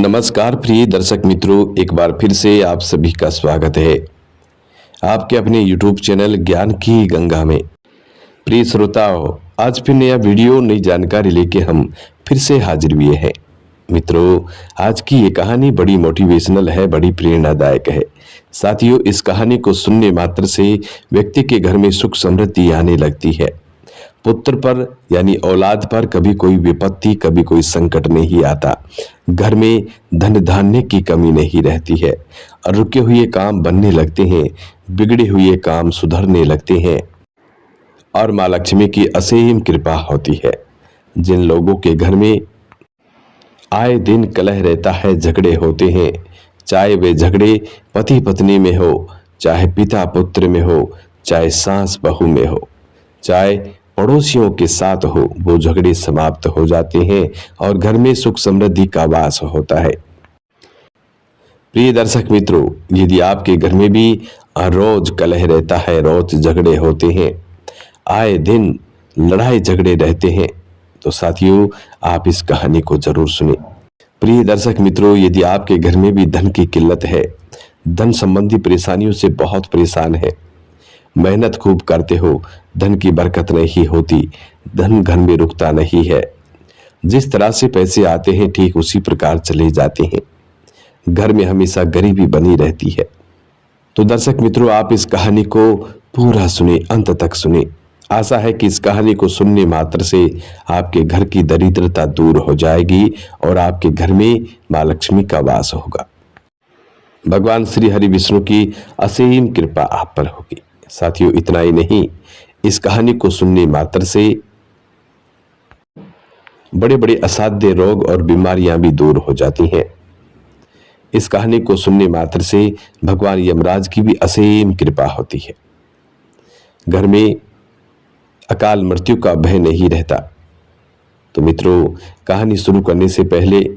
नमस्कार प्रिय दर्शक मित्रों, एक बार फिर से आप सभी का स्वागत है आपके अपने YouTube चैनल ज्ञान की गंगा में। प्रिय श्रोताओं, आज फिर नया वीडियो नई जानकारी लेके हम फिर से हाजिर हुए हैं। मित्रों, आज की ये कहानी बड़ी मोटिवेशनल है, बड़ी प्रेरणादायक है। साथियों, इस कहानी को सुनने मात्र से व्यक्ति के घर में सुख समृद्धि आने लगती है। पुत्र पर यानी औलाद पर कभी कोई विपत्ति, कभी कोई संकट नहीं आता। घर में धन धान्य की कमी नहीं रहती है और रुके हुए काम बनने लगते हैं, बिगड़े हुए काम सुधरने लगते हैं और माँ लक्ष्मी की असीम कृपा होती है। जिन लोगों के घर में आए दिन कलह रहता है, झगड़े होते हैं, चाहे वे झगड़े पति पत्नी में हो, चाहे पिता पुत्र में हो, चाहे सास बहू में हो, चाहे पड़ोसियों के साथ हो, वो झगड़े समाप्त हो जाते हैं और घर में सुख समृद्धि का वास होता है। प्रिय दर्शक मित्रों, यदि आपके घर में भी रोज कलह रहता है, रोज झगड़े होते हैं, आए दिन लड़ाई झगड़े रहते हैं, तो साथियों आप इस कहानी को जरूर सुने। प्रिय दर्शक मित्रों, यदि आपके घर में भी धन की किल्लत है, धन संबंधी परेशानियों से बहुत परेशान है, मेहनत खूब करते हो, धन की बरकत नहीं होती, धन घर में रुकता नहीं है, जिस तरह से पैसे आते हैं ठीक उसी प्रकार चले जाते हैं, घर में हमेशा गरीबी बनी रहती है, तो दर्शक मित्रों आप इस कहानी को पूरा सुने, अंत तक सुने। आशा है कि इस कहानी को सुनने मात्र से आपके घर की दरिद्रता दूर हो जाएगी और आपके घर में माँ लक्ष्मी का वास होगा। भगवान श्री हरि विष्णु की असीम कृपा आप पर होगी। साथियों, इतना ही नहीं, इस कहानी को सुनने मात्र से बड़े बड़े असाध्य रोग और बीमारियां भी दूर हो जाती हैं। इस कहानी को सुनने मात्र से भगवान यमराज की भी असीम कृपा होती है। घर में अकाल मृत्यु का भय नहीं रहता। तो मित्रों, कहानी शुरू करने से पहले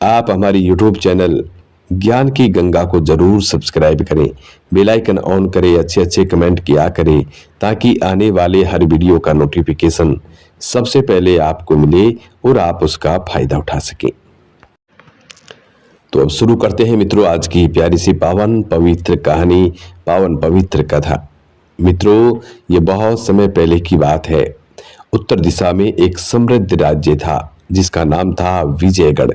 आप हमारी YouTube चैनल ज्ञान की गंगा को जरूर सब्सक्राइब करें, बेल आइकन ऑन करें, अच्छे अच्छे कमेंट किया करें, ताकि आने वाले हर वीडियो का नोटिफिकेशन सबसे पहले आपको मिले और आप उसका फायदा उठा सकें। तो अब शुरू करते हैं मित्रों आज की प्यारी सी पावन पवित्र कहानी, पावन पवित्र कथा। मित्रों, ये बहुत समय पहले की बात है। उत्तर दिशा में एक समृद्ध राज्य था जिसका नाम था विजयगढ़।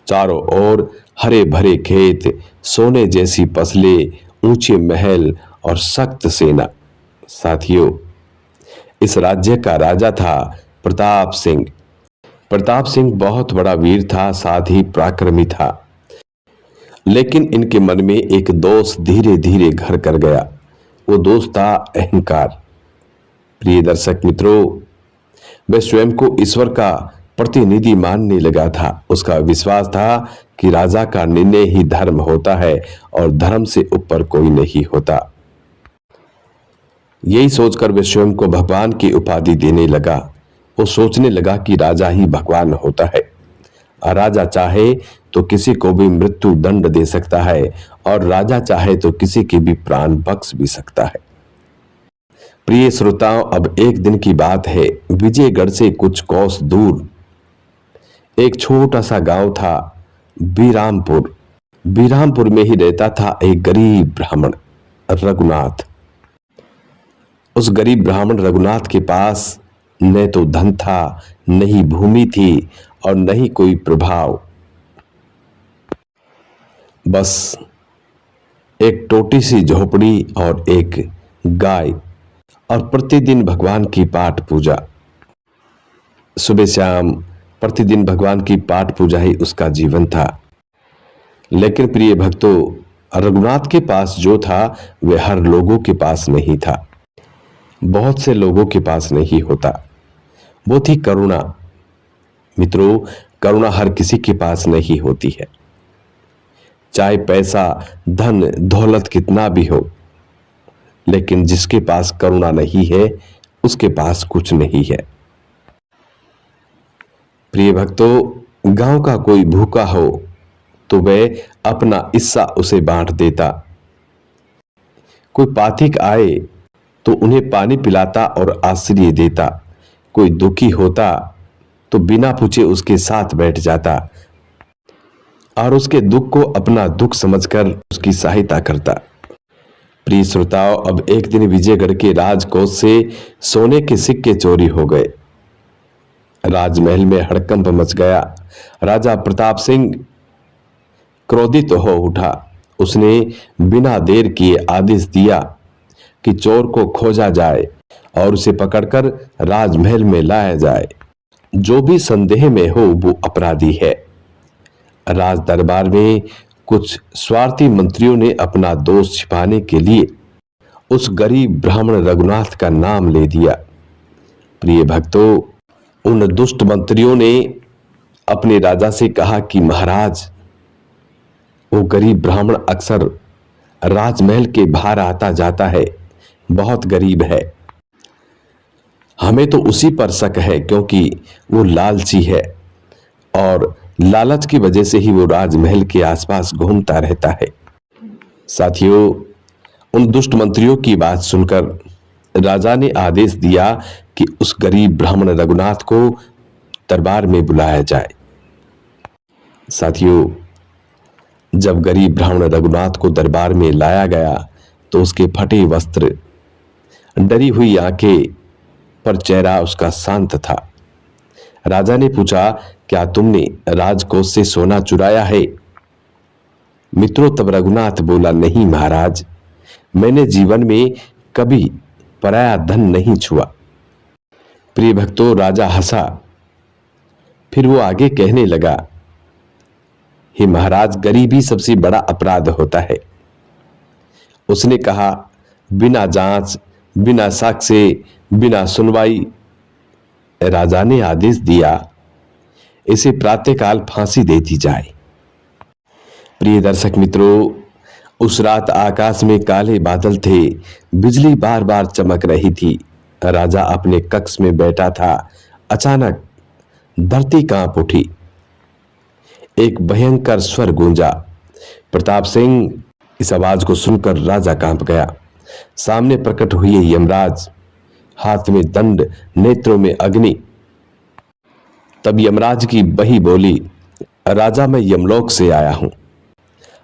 चारों ओर हरे भरे खेत, सोने जैसी फसलें, ऊंचे महल और सख्त सेना। साथियों, इस राज्य का राजा था प्रताप सिंह। प्रताप सिंह बहुत बड़ा वीर था, साथ ही पराक्रमी था, लेकिन इनके मन में एक दोष धीरे धीरे घर कर गया। वो दोष था अहंकार। प्रिय दर्शक मित्रों, वह स्वयं को ईश्वर का प्रतिनिधि मानने लगा था। उसका विश्वास था कि राजा का निर्णय ही धर्म होता है और धर्म से ऊपर कोई नहीं होता। यही सोचकर वह स्वयं को भगवान की उपाधि देने लगा। वो सोचने लगा कि राजा ही भगवान होता है और राजा चाहे तो किसी को भी मृत्यु दंड दे सकता है और राजा चाहे तो किसी के भी प्राण बख्श भी सकता है। प्रिय श्रोताओं, अब एक दिन की बात है। विजयगढ़ से कुछ कोस दूर एक छोटा सा गांव था, बीरामपुर। बीरामपुर में ही रहता था एक गरीब ब्राह्मण रघुनाथ। उस गरीब ब्राह्मण रघुनाथ के पास न तो धन था, न ही भूमि थी और न ही कोई प्रभाव। बस एक टोटी सी झोपड़ी और एक गाय और प्रतिदिन भगवान की पाठ पूजा। सुबह शाम प्रतिदिन भगवान की पाठ पूजा ही उसका जीवन था। लेकिन प्रिय भक्तों, रघुनाथ के पास जो था वह हर लोगों के पास नहीं था। बहुत से लोगों के पास नहीं होता। वो थी करुणा। मित्रों, करुणा हर किसी के पास नहीं होती है। चाहे पैसा, धन, दौलत कितना भी हो, लेकिन जिसके पास करुणा नहीं है उसके पास कुछ नहीं है। प्रिय भक्तों, गांव का कोई भूखा हो तो वह अपना हिस्सा उसे बांट देता। कोई पाथिक आए तो उन्हें पानी पिलाता और आश्रय देता। कोई दुखी होता तो बिना पूछे उसके साथ बैठ जाता। और उसके दुख को अपना दुख समझकर उसकी सहायता करता। प्रिय श्रोताओं, अब एक दिन विजयगढ़ के राजकोष से सोने के सिक्के चोरी हो गए। राजमहल में हड़कंप मच गया। राजा प्रताप सिंह क्रोधित हो उठा। उसने बिना देर किए आदेश दिया कि चोर को खोजा जाए और उसे पकड़कर राजमहल में लाया जाए। जो भी संदेह में हो वो अपराधी है। राज दरबार में कुछ स्वार्थी मंत्रियों ने अपना दोष छिपाने के लिए उस गरीब ब्राह्मण रघुनाथ का नाम ले दिया। प्रिय भक्तों, उन दुष्ट मंत्रियों ने अपने राजा से कहा कि महाराज, वो गरीब ब्राह्मण अक्सर राजमहल के बाहर आता जाता है, बहुत गरीब है। हमें तो उसी पर शक है क्योंकि वो लालची है और लालच की वजह से ही वो राजमहल के आसपास घूमता रहता है। साथियों, उन दुष्ट मंत्रियों की बात सुनकर राजा ने आदेश दिया कि उस गरीब ब्राह्मण रघुनाथ को दरबार में बुलाया जाए। साथियों, जब गरीब ब्राह्मण रघुनाथ को दरबार में लाया गया तो उसके फटे वस्त्र, डरी हुई आंखें, पर चेहरा उसका शांत था। राजा ने पूछा, क्या तुमने राजकोष से सोना चुराया है? मित्रों, तब रघुनाथ बोला, नहीं महाराज, मैंने जीवन में कभी पराया धन नहीं छुआ। प्रिय भक्तों, राजा हंसा। फिर वो आगे कहने लगा, हे महाराज, गरीबी सबसे बड़ा अपराध होता है। उसने कहा, बिना जांच, बिना साक्ष्य, बिना सुनवाई राजा ने आदेश दिया, इसे प्रातःकाल फांसी दे दी जाए। प्रिय दर्शक मित्रों, उस रात आकाश में काले बादल थे, बिजली बार बार चमक रही थी। राजा अपने कक्ष में बैठा था। अचानक धरती कांप उठी। एक भयंकर स्वर गूंजा। प्रताप सिंह, इस आवाज को सुनकर राजा कांप गया। सामने प्रकट हुए यमराज, हाथ में दंड, नेत्रों में अग्नि। तब यमराज की बही बोली, राजा, मैं यमलोक से आया हूं।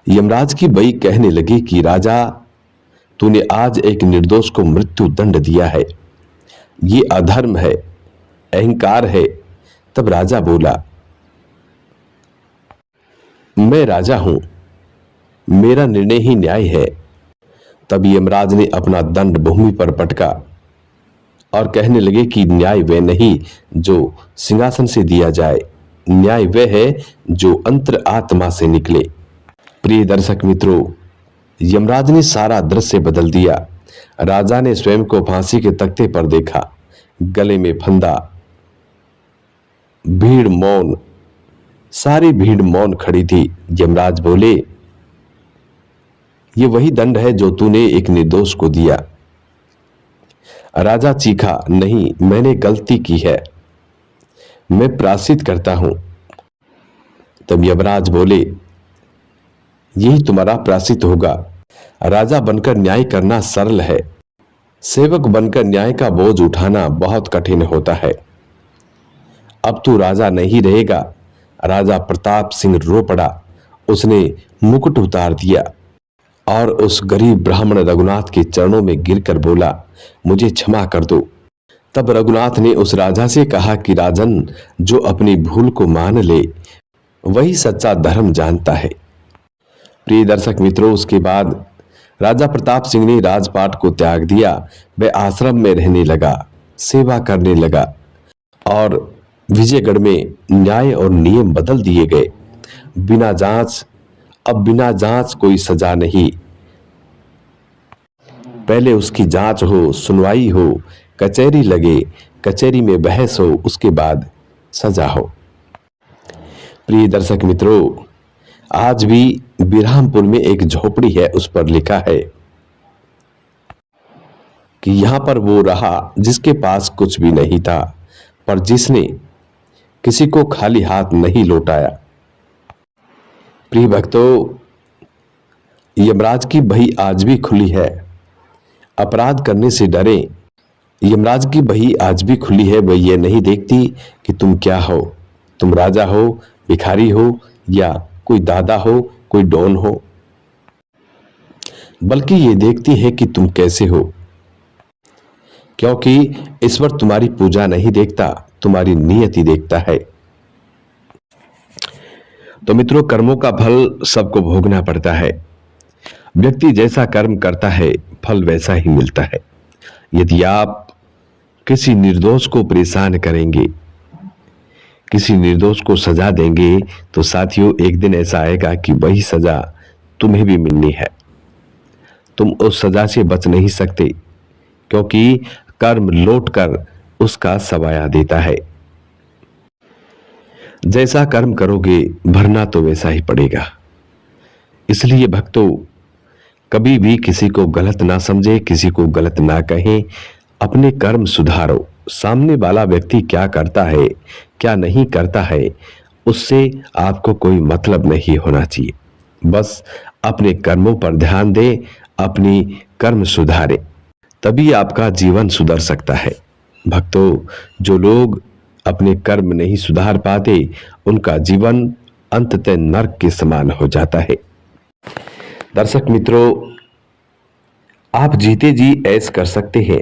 यमराज की बही कहने लगी कि राजा, तूने आज एक निर्दोष को मृत्यु दंड दिया है। ये अधर्म है, अहंकार है। तब राजा बोला, मैं राजा हूं, मेरा निर्णय ही न्याय है। तब यमराज ने अपना दंड भूमि पर पटका और कहने लगे कि न्याय वह नहीं जो सिंहासन से दिया जाए, न्याय वह है जो अंतर आत्मा से निकले। प्रिय दर्शक मित्रों, यमराज ने सारा दृश्य बदल दिया। राजा ने स्वयं को फांसी के तख्ते पर देखा, गले में फंदा। भीड़ मौन, सारी भीड़ मौन खड़ी थी। यमराज बोले, ये वही दंड है जो तूने एक निर्दोष को दिया। राजा चीखा, नहीं, मैंने गलती की है, मैं प्रायश्चित करता हूं। तब यमराज बोले, यही तुम्हारा प्रायश्चित होगा। राजा बनकर न्याय करना सरल है, सेवक बनकर न्याय का बोझ उठाना बहुत कठिन होता है। अब तू राजा नहीं रहेगा। राजा प्रताप सिंह रो पड़ा। उसने मुकुट उतार दिया और उस गरीब ब्राह्मण रघुनाथ के चरणों में गिरकर बोला, मुझे क्षमा कर दो। तब रघुनाथ ने उस राजा से कहा कि राजन, जो अपनी भूल को मान ले वही सच्चा धर्म जानता है। प्रिय दर्शक मित्रों, उसके बाद राजा प्रताप सिंह ने राजपाट को त्याग दिया। वह आश्रम में रहने लगा, सेवा करने लगा और विजयगढ़ में न्याय और नियम बदल दिए गए। बिना जांच कोई सजा नहीं। पहले उसकी जांच हो, सुनवाई हो, कचहरी लगे, कचहरी में बहस हो, उसके बाद सजा हो। प्रिय दर्शक मित्रों, आज भी बिरहामपुर में एक झोपड़ी है, उस पर लिखा है कि यहां पर वो रहा जिसके पास कुछ भी नहीं था, पर जिसने किसी को खाली हाथ नहीं लौटाया। प्रिय भक्तों, यमराज की बही आज भी खुली है। अपराध करने से डरें। यमराज की बही आज भी खुली है। वह यह नहीं देखती कि तुम क्या हो, तुम राजा हो, भिखारी हो या कोई दादा हो, कोई डॉन हो, बल्कि ये देखती है कि तुम कैसे हो। क्योंकि ईश्वर तुम्हारी पूजा नहीं देखता, तुम्हारी नियति देखता है। तो मित्रों, कर्मों का फल सबको भोगना पड़ता है। व्यक्ति जैसा कर्म करता है, फल वैसा ही मिलता है। यदि आप किसी निर्दोष को परेशान करेंगे, किसी निर्दोष को सजा देंगे, तो साथियों एक दिन ऐसा आएगा कि वही सजा तुम्हें भी मिलनी है। तुम उस सजा से बच नहीं सकते, क्योंकि कर्म लौटकर उसका सवाया देता है। जैसा कर्म करोगे भरना तो वैसा ही पड़ेगा। इसलिए भक्तों, कभी भी किसी को गलत ना समझे, किसी को गलत ना कहें, अपने कर्म सुधारो। सामने वाला व्यक्ति क्या करता है, क्या नहीं करता है, उससे आपको कोई मतलब नहीं होना चाहिए। बस अपने कर्मों पर ध्यान दें, अपनी कर्म सुधारें, तभी आपका जीवन सुधर सकता है। भक्तों, जो लोग अपने कर्म नहीं सुधार पाते, उनका जीवन अंततः नरक के समान हो जाता है। दर्शक मित्रों, आप जीते जी ऐश कर सकते हैं।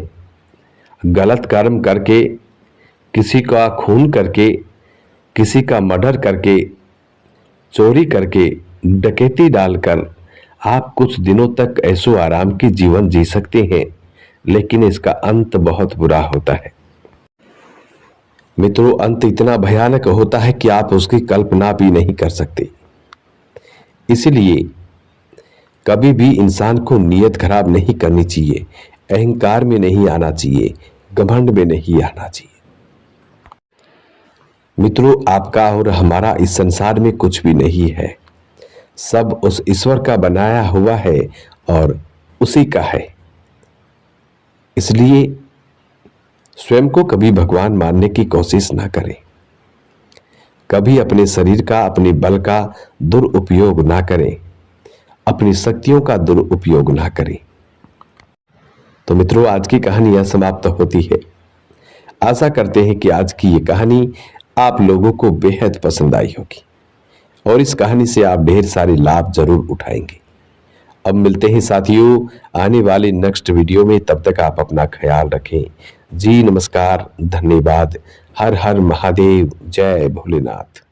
गलत कर्म करके, किसी का खून करके, किसी का मर्डर करके, चोरी करके, डकैती डालकर आप कुछ दिनों तक ऐशो आराम की जीवन जी सकते हैं, लेकिन इसका अंत बहुत बुरा होता है। मित्रों, अंत इतना भयानक होता है कि आप उसकी कल्पना भी नहीं कर सकते। इसलिए कभी भी इंसान को नीयत खराब नहीं करनी चाहिए, अहंकार में नहीं आना चाहिए, घमंड में नहीं आना चाहिए। मित्रों, आपका और हमारा इस संसार में कुछ भी नहीं है। सब उस ईश्वर का बनाया हुआ है और उसी का है। इसलिए स्वयं को कभी भगवान मानने की कोशिश ना करें। कभी अपने शरीर का, अपने बल का दुरुपयोग ना करें, अपनी शक्तियों का दुरुपयोग ना करें। तो मित्रों, आज की कहानी यह समाप्त होती है। आशा करते हैं कि आज की ये कहानी आप लोगों को बेहद पसंद आई होगी और इस कहानी से आप ढेर सारे लाभ जरूर उठाएंगे। अब मिलते हैं साथियों आने वाले नेक्स्ट वीडियो में। तब तक आप अपना ख्याल रखें। जी नमस्कार, धन्यवाद। हर हर महादेव, जय भोलेनाथ।